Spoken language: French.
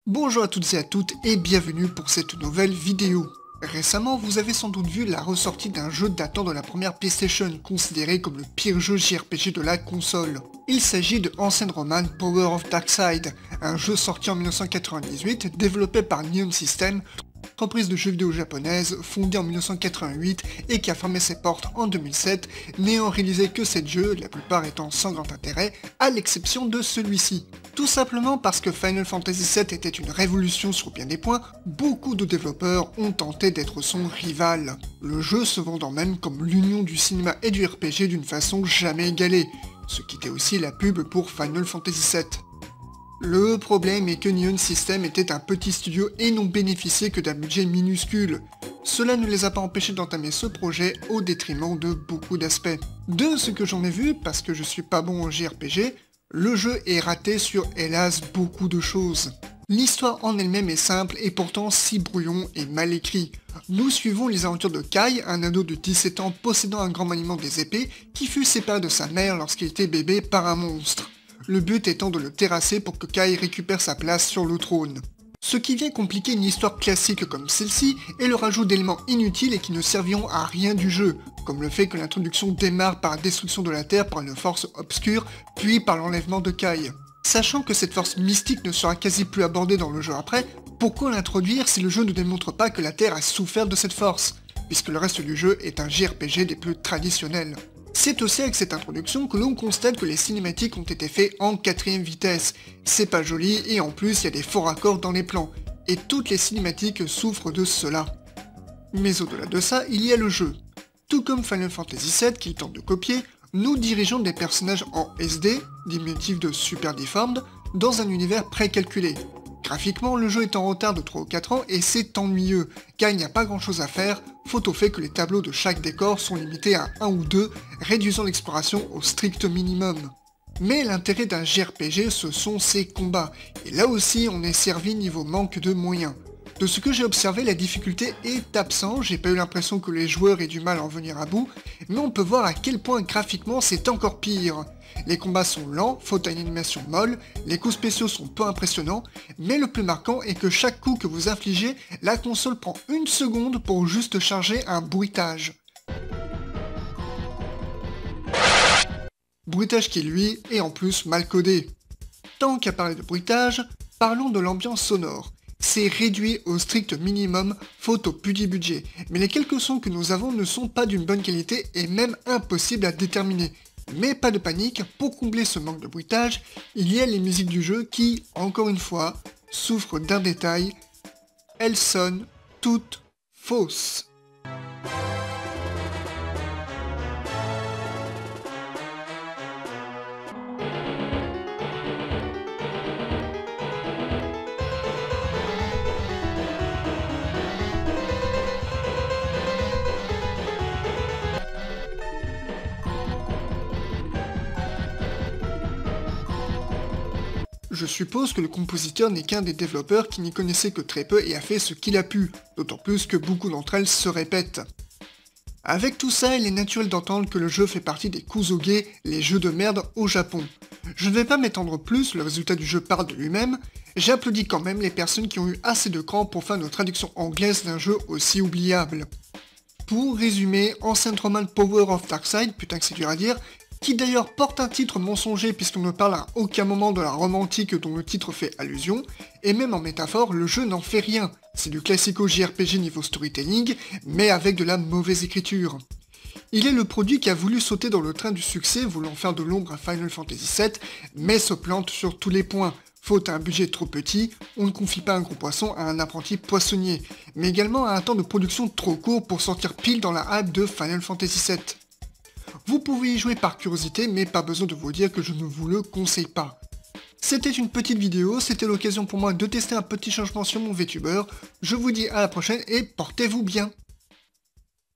Bonjour à toutes et à toutes et bienvenue pour cette nouvelle vidéo. Récemment, vous avez sans doute vu la ressortie d'un jeu datant de la première PlayStation, considéré comme le pire jeu JRPG de la console. Il s'agit de Ancient Roman Power of Darkside, un jeu sorti en 1998, développé par Neon System, entreprise de jeux vidéo japonaise fondée en 1988 et qui a fermé ses portes en 2007, n'ayant réalisé que 7 jeux, la plupart étant sans grand intérêt, à l'exception de celui-ci. Tout simplement parce que Final Fantasy VII était une révolution sur bien des points, beaucoup de développeurs ont tenté d'être son rival. Le jeu se vendant même comme l'union du cinéma et du RPG d'une façon jamais égalée, ce qui était aussi la pub pour Final Fantasy VII. Le problème est que Neon System était un petit studio et n'ont bénéficié que d'un budget minuscule. Cela ne les a pas empêchés d'entamer ce projet au détriment de beaucoup d'aspects. De ce que j'en ai vu, parce que je suis pas bon en JRPG, le jeu est raté sur hélas beaucoup de choses. L'histoire en elle-même est simple et pourtant si brouillon et mal écrit. Nous suivons les aventures de Kai, un ado de 17 ans possédant un grand maniement des épées qui fut séparé de sa mère lorsqu'il était bébé par un monstre. Le but étant de le terrasser pour que Kai récupère sa place sur le trône. Ce qui vient compliquer une histoire classique comme celle-ci est le rajout d'éléments inutiles et qui ne serviront à rien du jeu, comme le fait que l'introduction démarre par la destruction de la Terre par une force obscure, puis par l'enlèvement de Kai. Sachant que cette force mystique ne sera quasi plus abordée dans le jeu après, pourquoi l'introduire si le jeu ne démontre pas que la Terre a souffert de cette force, puisque le reste du jeu est un JRPG des plus traditionnels. C'est aussi avec cette introduction que l'on constate que les cinématiques ont été faits en 4ème vitesse. C'est pas joli et en plus il y a des faux raccords dans les plans, et toutes les cinématiques souffrent de cela. Mais au-delà de ça, il y a le jeu. Tout comme Final Fantasy VII qu'il tente de copier, nous dirigeons des personnages en SD, diminutif de Super Deformed, dans un univers précalculé. Graphiquement, le jeu est en retard de 3 ou 4 ans et c'est ennuyeux, car il n'y a pas grand chose à faire, faute au fait que les tableaux de chaque décor sont limités à 1 ou 2, réduisant l'exploration au strict minimum. Mais l'intérêt d'un JRPG, ce sont ses combats, et là aussi on est servi niveau manque de moyens. De ce que j'ai observé, la difficulté est absente, j'ai pas eu l'impression que les joueurs aient du mal à en venir à bout, mais on peut voir à quel point graphiquement c'est encore pire. Les combats sont lents, faute à une animation molle, les coups spéciaux sont peu impressionnants, mais le plus marquant est que chaque coup que vous infligez, la console prend une seconde pour juste charger un bruitage. Bruitage qui lui est en plus mal codé. Tant qu'à parler de bruitage, parlons de l'ambiance sonore. C'est réduit au strict minimum, faute au petit budget, mais les quelques sons que nous avons ne sont pas d'une bonne qualité et même impossibles à déterminer. Mais pas de panique, pour combler ce manque de bruitage, il y a les musiques du jeu qui, encore une fois, souffrent d'un détail, elles sonnent toutes fausses. Je suppose que le compositeur n'est qu'un des développeurs qui n'y connaissait que très peu et a fait ce qu'il a pu, d'autant plus que beaucoup d'entre elles se répètent. Avec tout ça, il est naturel d'entendre que le jeu fait partie des Kuzoge, les jeux de merde au Japon. Je ne vais pas m'étendre plus, le résultat du jeu parle de lui-même, j'applaudis quand même les personnes qui ont eu assez de cran pour faire une traduction anglaise d'un jeu aussi oubliable. Pour résumer, Ancient Roman Power of Darkside, putain que c'est dur à dire, qui d'ailleurs porte un titre mensonger puisqu'on ne parle à aucun moment de la romantique dont le titre fait allusion, et même en métaphore, le jeu n'en fait rien. C'est du classico JRPG niveau storytelling, mais avec de la mauvaise écriture. Il est le produit qui a voulu sauter dans le train du succès, voulant faire de l'ombre à Final Fantasy VII, mais se plante sur tous les points. Faute à un budget trop petit, on ne confie pas un gros poisson à un apprenti poissonnier, mais également à un temps de production trop court pour sortir pile dans la hype de Final Fantasy VII. Vous pouvez y jouer par curiosité, mais pas besoin de vous dire que je ne vous le conseille pas. C'était une petite vidéo, c'était l'occasion pour moi de tester un petit changement sur mon VTuber. Je vous dis à la prochaine et portez-vous bien.